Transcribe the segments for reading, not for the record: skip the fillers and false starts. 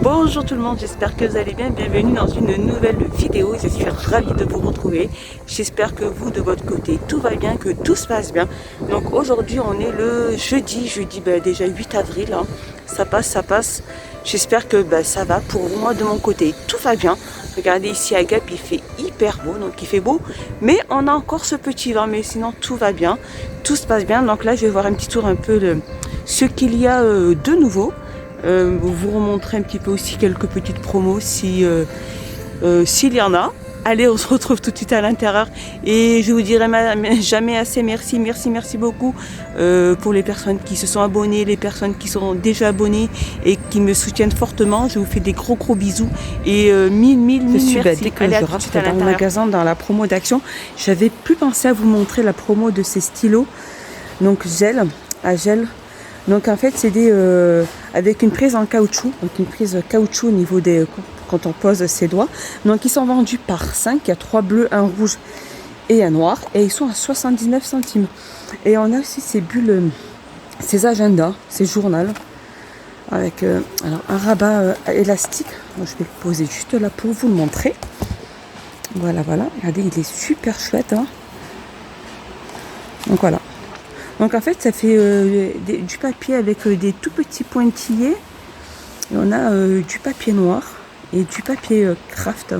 Bonjour tout le monde, j'espère que vous allez bien. Bienvenue dans une nouvelle vidéo. Je suis ravie de vous retrouver. J'espère que vous, de votre côté, tout va bien, que tout se passe bien. Donc aujourd'hui, on est le jeudi déjà 8 avril. Hein. Ça passe. J'espère que ça va pour moi de mon côté. Tout va bien. Regardez ici à Gap, il fait hyper beau, donc il fait beau. Mais on a encore ce petit vent, mais sinon tout va bien. Tout se passe bien. Donc là, je vais voir un petit tour un peu de ce qu'il y a de nouveau. Vous remontrer un petit peu aussi quelques petites promos s'il y en a. Allez, on se retrouve tout de suite à l'intérieur et je vous dirai jamais assez merci beaucoup pour les personnes qui se sont abonnées, les personnes qui sont déjà abonnées et qui me soutiennent fortement. Je vous fais des gros bisous et mille merci. Dès que je rentre dans le magasin, dans la promo d'Action, j'avais plus pensé à vous montrer la promo de ces stylos, donc gel. Donc en fait c'est des avec une prise en caoutchouc, donc une prise caoutchouc au niveau des quand on pose ses doigts. Donc ils sont vendus par 5, il y a 3 bleus, un rouge et un noir et ils sont à 79 centimes. Et on a aussi ces bulles, ces agendas, ces journaux avec alors un rabat élastique. Donc, je vais le poser juste là pour vous le montrer. Voilà, regardez, il est super chouette. Hein. Donc voilà. Donc en fait ça fait du papier avec des tout petits pointillés. Et on a du papier noir et du papier craft.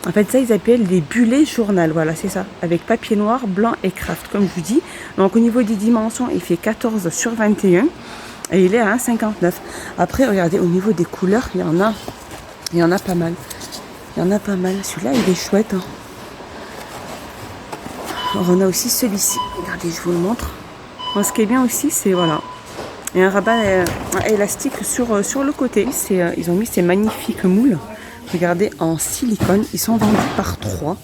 En fait ça ils appellent des bullets journal, voilà c'est ça. Avec papier noir, blanc et craft comme je vous dis. Donc au niveau des dimensions il fait 14 sur 21 et il est à 1,59. Après regardez au niveau des couleurs il y en a pas mal. Celui-là il est chouette. Hein. Alors on a aussi celui-ci, regardez je vous le montre. Alors, ce qui est bien aussi c'est voilà, il y a un rabat élastique sur le côté. Ils ont mis ces magnifiques moules, regardez en silicone, ils sont vendus par 3.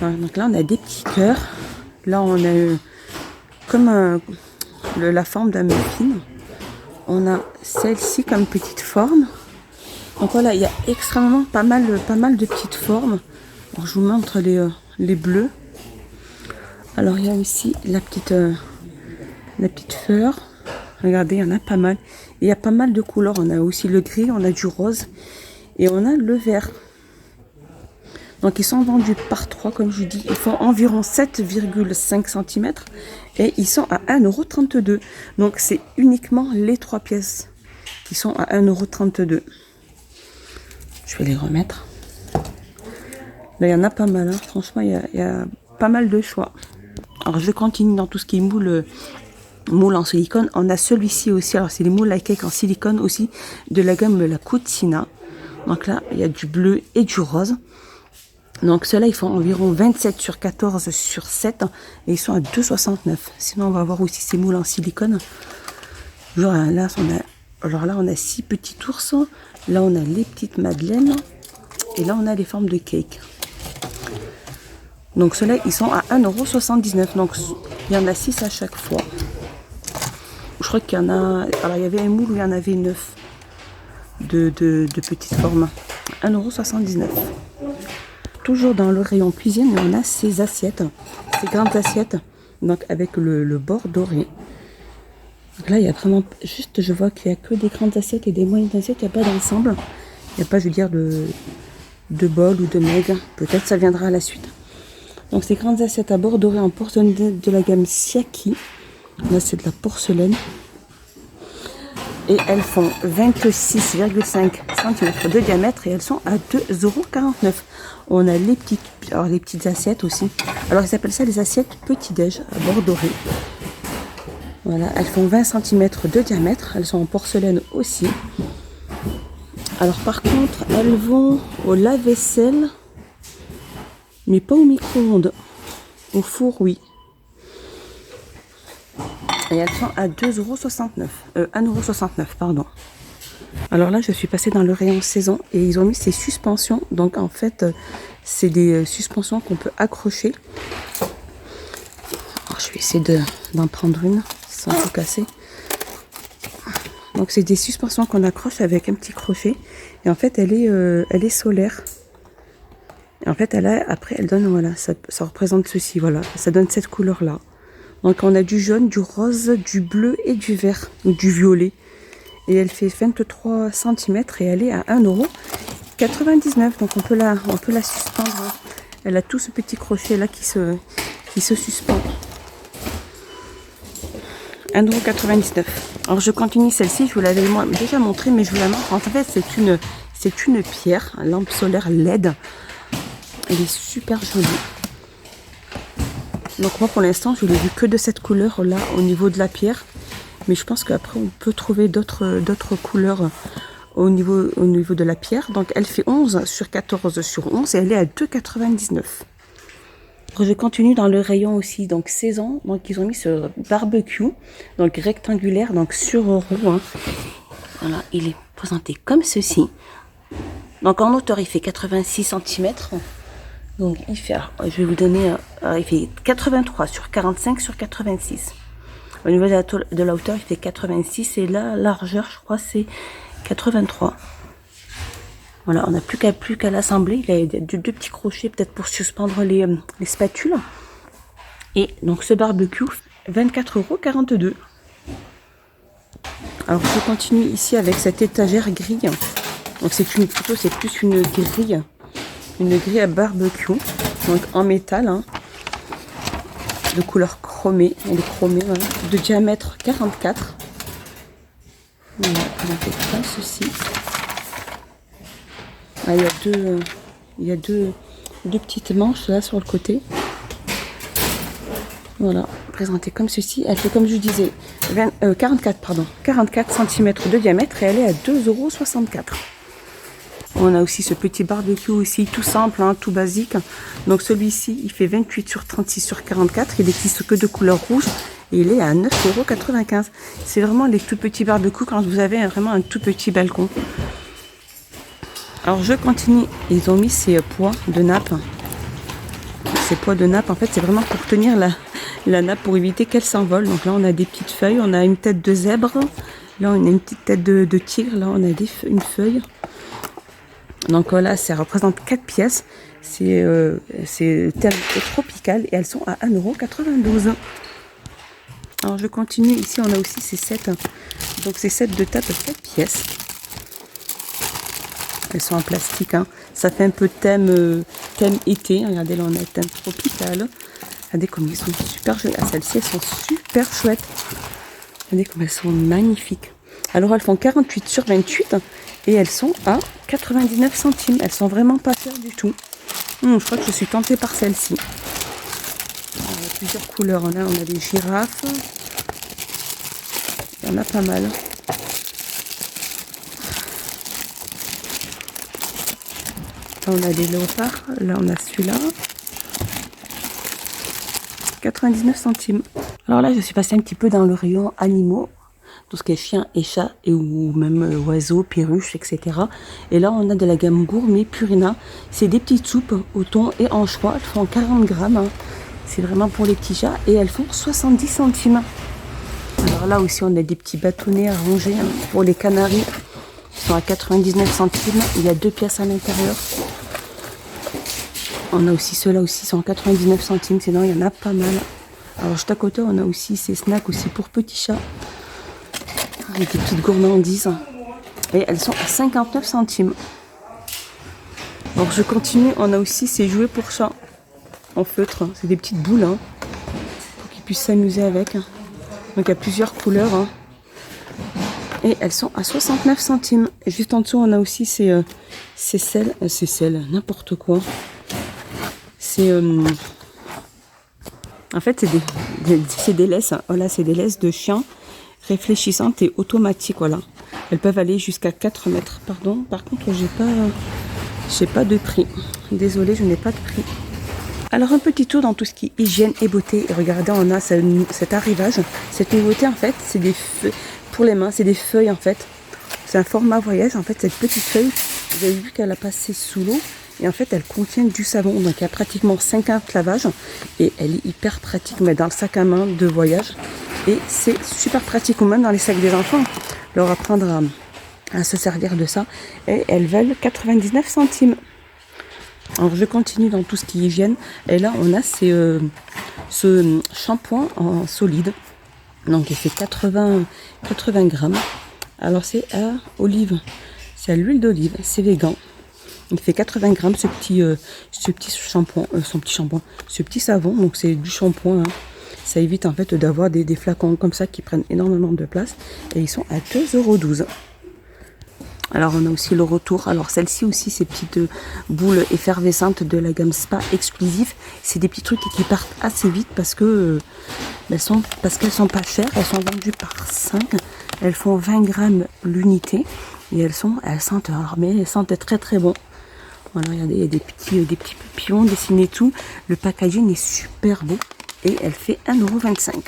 Donc là on a des petits cœurs, là on a comme la forme d'un muffin. On a celle-ci comme petite forme. Donc voilà, il y a extrêmement pas mal de petites formes. Alors, je vous montre les bleus. Alors il y a aussi la petite fleur. Regardez, il y en a pas mal. Et il y a pas mal de couleurs. On a aussi le gris, on a du rose et on a le vert. Donc ils sont vendus par 3 comme je vous dis. Ils font environ 7,5 cm et ils sont à 1,32 €. Donc c'est uniquement les 3 pièces qui sont à 1,32 €. Je vais les remettre. Là il y en a pas mal. Hein. Franchement il y a pas mal de choix. Alors je continue dans tout ce qui est moule en silicone. On a celui-ci aussi. Alors c'est les moules à cake en silicone aussi de la gamme la Cucina. Donc là il y a du bleu et du rose. Donc ceux-là ils font environ 27 sur 14 sur 7 et ils sont à 2,69 €. Sinon on va voir aussi ces moules en silicone. Genre là on a 6 petits ours. Là on a les petites madeleines et là on a les formes de cake. Donc ceux-là, ils sont à 1,79 €. Donc il y en a 6 à chaque fois. Je crois qu'il y en a... Alors il y avait un moule où il y en avait 9 de petites formes. 1,79 €. Toujours dans le rayon cuisine, on a ces assiettes. Ces grandes assiettes. Donc avec le bord doré. Donc là, il y a vraiment... Juste, je vois qu'il n'y a que des grandes assiettes et des moyennes assiettes. Il n'y a pas d'ensemble. Il n'y a pas, je veux dire, de bol ou de meg. Peut-être ça viendra à la suite. Donc ces grandes assiettes à bord doré en porcelaine de la gamme Siaki. Là c'est de la porcelaine. Et elles font 26,5 cm de diamètre et elles sont à 2,49 €. On a les petites assiettes aussi. Alors ils appellent ça les assiettes petit-déj à bord doré. Voilà, elles font 20 cm de diamètre. Elles sont en porcelaine aussi. Alors par contre, elles vont au lave-vaisselle. Mais pas au micro-ondes. Au four, oui. Et elles sont à 1,69 €, pardon. Alors là, je suis passée dans le rayon saison et ils ont mis ces suspensions. Donc en fait, c'est des suspensions qu'on peut accrocher. Alors, je vais essayer d'en prendre une sans tout casser. Donc c'est des suspensions qu'on accroche avec un petit crochet. Et en fait, elle est solaire. Et en fait, après, elle donne, voilà, ça représente ceci, voilà. Ça donne cette couleur-là. Donc, on a du jaune, du rose, du bleu et du vert, ou du violet. Et elle fait 23 cm et elle est à 1,99 €. Donc on peut la suspendre. Elle a tout ce petit crochet là qui se suspend. 1,99 €. Alors je continue celle-ci, je vous l'avais déjà montré, mais je vous la montre. En fait, c'est une pierre, lampe solaire LED. Elle est super jolie. Donc moi pour l'instant, je l'ai vu que de cette couleur là au niveau de la pierre. Mais je pense qu'après on peut trouver d'autres couleurs au niveau de la pierre. Donc elle fait 11 sur 14 sur 11 et elle est à 2,99 €. Je continue dans le rayon aussi, donc saison. Donc ils ont mis ce barbecue, donc rectangulaire, donc sur roue. Hein. Voilà, il est présenté comme ceci. Donc en hauteur il fait 86 cm. Donc il fait, je vais vous donner, il fait 83 sur 45 sur 86. Au niveau de la hauteur il fait 86 et la largeur je crois c'est 83. Voilà, on n'a plus qu'à l'assembler. Il y a deux petits crochets peut-être pour suspendre les spatules. Et donc ce barbecue, 24,42 €. Alors je continue ici avec cette étagère grille. Donc c'est plus une grille à barbecue, donc en métal, hein, de couleur chromée. Elle est chromée, voilà, de diamètre 44. Voilà, on a fait comme ceci. Ah, il y a deux petites manches là sur le côté. Voilà, présentée comme ceci. Elle fait, comme je disais, 44 cm de diamètre et elle est à 2,64 €. On a aussi ce petit barbecue aussi, tout simple, hein, tout basique. Donc celui-ci, il fait 28 sur 36 sur 44. Il n'existe que de couleur rouge et il est à 9,95 €. C'est vraiment les tout petits barbecues quand vous avez vraiment un tout petit balcon. Alors je continue, ils ont mis ces poids de nappe. Ces poids de nappe, en fait, c'est vraiment pour tenir la nappe pour éviter qu'elle s'envole. Donc là, on a des petites feuilles, on a une tête de zèbre. Là, on a une petite tête de tigre. Là, on a une feuille. Donc là, ça représente 4 pièces. C'est thème tropical et elles sont à 1,92 €. Alors je continue, ici on a aussi ces sets. Donc ces sets de table 4 pièces. Elles sont en plastique, hein. Ça fait un peu thème été. Regardez, là on a thème tropical. Regardez comme ils sont super jolis. Ah, celles-ci elles sont super chouettes. Regardez comme elles sont magnifiques. Alors elles font 48 sur 28 et elles sont à 99 centimes. Elles sont vraiment pas chères du tout. Je crois que je suis tentée par celle-ci. Il y a plusieurs couleurs. Là on a des girafes. Il y en a pas mal. Là on a des léopards. Là on a celui-là. 99 centimes. Alors là je suis passée un petit peu dans le rayon animaux. Tout ce qui est chien et chat, ou même oiseaux, perruches, etc. Et là, on a de la gamme gourmet Purina. C'est des petites soupes au thon et anchois. Elles font 40 grammes. Hein. C'est vraiment pour les petits chats. Et elles font 70 centimes. Alors là aussi, on a des petits bâtonnets à ranger hein, pour les canaris. Ils sont à 99 centimes. Il y a 2 pièces à l'intérieur. On a aussi ceux-là aussi, sont à 99 centimes. Sinon, il y en a pas mal. Alors juste à côté, on a aussi ces snacks aussi pour petits chats. Avec des petites gourmandises. Et elles sont à 59 centimes. Donc je continue. On a aussi ces jouets pour chats en feutre. C'est des petites boules hein, pour qu'ils puissent s'amuser avec. Donc il y a plusieurs couleurs. Hein. Et elles sont à 69 centimes. Et juste en dessous, on a aussi ces selles. N'importe quoi. C'est... en fait, c'est des laisses. Hein. Voilà, c'est des laisses de chiens. Réfléchissantes et automatiques, voilà. Elles peuvent aller jusqu'à 4 mètres. Pardon, par contre, j'ai pas de prix. Désolée, je n'ai pas de prix. Alors, un petit tour dans tout ce qui est hygiène et beauté. Et regardez, on a cet arrivage. Cette nouveauté, en fait, c'est des feuilles. Pour les mains, c'est des feuilles, en fait. C'est un format voyage. En fait, cette petite feuille, vous avez vu qu'elle a passé sous l'eau. Et en fait, elle contient du savon. Donc, il y a pratiquement 50 lavages. Et elle est hyper pratique, mais dans le sac à main de voyage. Et c'est super pratique, ou même dans les sacs des enfants, leur apprendre à se servir de ça. Et elles valent 99 centimes. Alors je continue dans tout ce qui est hygiène. Et là on a ce shampoing en solide. Donc il fait 80 grammes. Alors c'est à olive, c'est à l'huile d'olive, c'est végan. Il fait 80 grammes ce petit shampoing, ce petit savon. Donc c'est du shampoing. Hein. Ça évite en fait d'avoir des flacons comme ça qui prennent énormément de place. Et ils sont à 2,12 €. Alors on a aussi le retour. Alors celle-ci aussi, ces petites boules effervescentes de la gamme Spa exclusive. C'est des petits trucs qui partent assez vite parce que qu'elles sont pas chères. Elles sont vendues par 5. Elles font 20 grammes l'unité. Et elles sentent très très bon. Voilà, regardez, il y a des petits papillons dessinés tout. Le packaging est super beau. Et elle fait 1,25 €.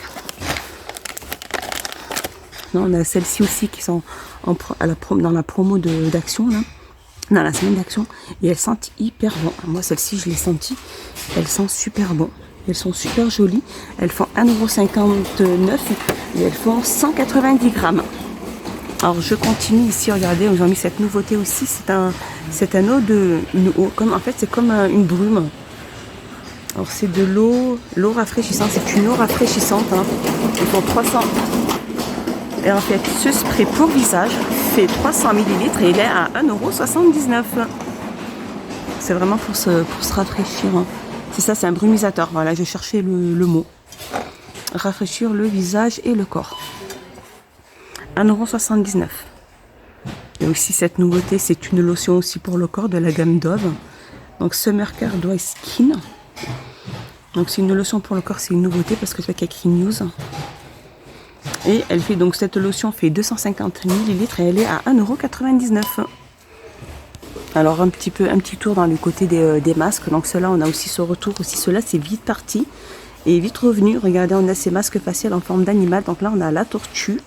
On a celles-ci aussi qui sont dans la promo d'action, dans la semaine d'action. Et elles sentent hyper bon. Moi, celle-ci, je l'ai sentie. Elles sentent super bon. Elles sont super jolies. Elles font 1,59 € et elles font 190 grammes. Alors, je continue ici. Regardez, ils ont mis cette nouveauté aussi. C'est un eau en fait, c'est comme une brume. Alors, c'est de l'eau rafraîchissante. C'est une eau rafraîchissante. Hein. Ils font 300. Et en fait, ce spray pour visage fait 300 ml et il est à 1,79 €. C'est vraiment pour se rafraîchir. Hein. C'est ça, c'est un brumisateur. Voilà, je cherchais le mot. Rafraîchir le visage et le corps. 1,79 €. Et aussi cette nouveauté, c'est une lotion aussi pour le corps de la gamme Dove. Donc Summer Care Dry Skin. Donc c'est une lotion pour le corps, c'est une nouveauté parce que c'est avec écrit news. Et elle fait donc cette lotion fait 250 ml et elle est à 1,99 €. Alors un petit tour dans le côté des masques. Donc ceux-là, on a aussi ce retour aussi. Ceux-là, c'est vite parti et vite revenu. Regardez, on a ces masques faciales en forme d'animal. Donc là, on a la tortue.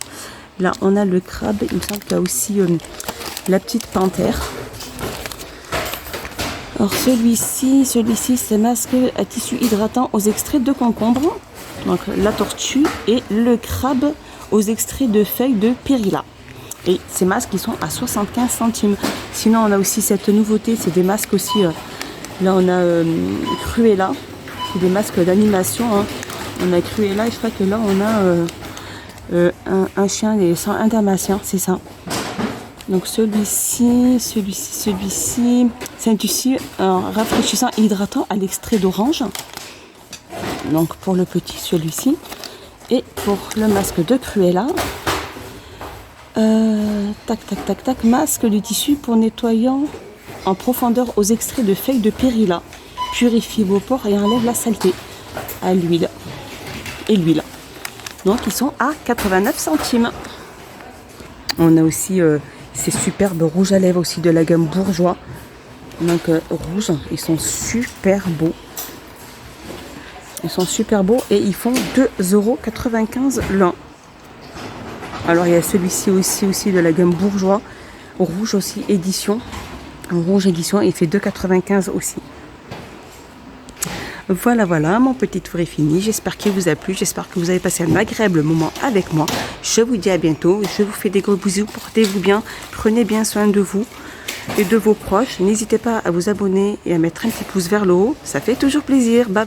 Là, on a le crabe. Il me semble qu'il y a aussi la petite panthère. Alors celui-ci, c'est masque à tissu hydratant aux extraits de concombre. Donc la tortue et le crabe aux extraits de feuilles de périlla. Et ces masques, ils sont à 75 centimes. Sinon, on a aussi cette nouveauté, c'est des masques aussi. Là, on a Cruella. C'est des masques d'animation. Hein. On a Cruella et je crois que là, on a un chien, un dalmatien, c'est ça. Donc celui-ci, c'est un tissu rafraîchissant et hydratant à l'extrait d'orange. Donc pour le petit, celui-ci. Et pour le masque de Cruella, masque de tissu pour nettoyant en profondeur aux extraits de feuilles de périlla. Purifie vos pores et enlève la saleté. À l'huile. Et l'huile. Donc ils sont à 89 centimes. On a aussi ces superbes rouges à lèvres aussi de la gamme Bourjois. Donc rouges, ils sont super beaux. Ils sont super beaux et ils font 2,95 € l'un. Alors il y a celui-ci aussi de la gamme Bourjois. Rouge aussi édition. Rouge édition, il fait 2,95 € aussi. Voilà, mon petit tour est fini. J'espère qu'il vous a plu. J'espère que vous avez passé un agréable moment avec moi. Je vous dis à bientôt. Je vous fais des gros bisous. Portez-vous bien. Prenez bien soin de vous et de vos proches. N'hésitez pas à vous abonner et à mettre un petit pouce vers le haut. Ça fait toujours plaisir. Bye.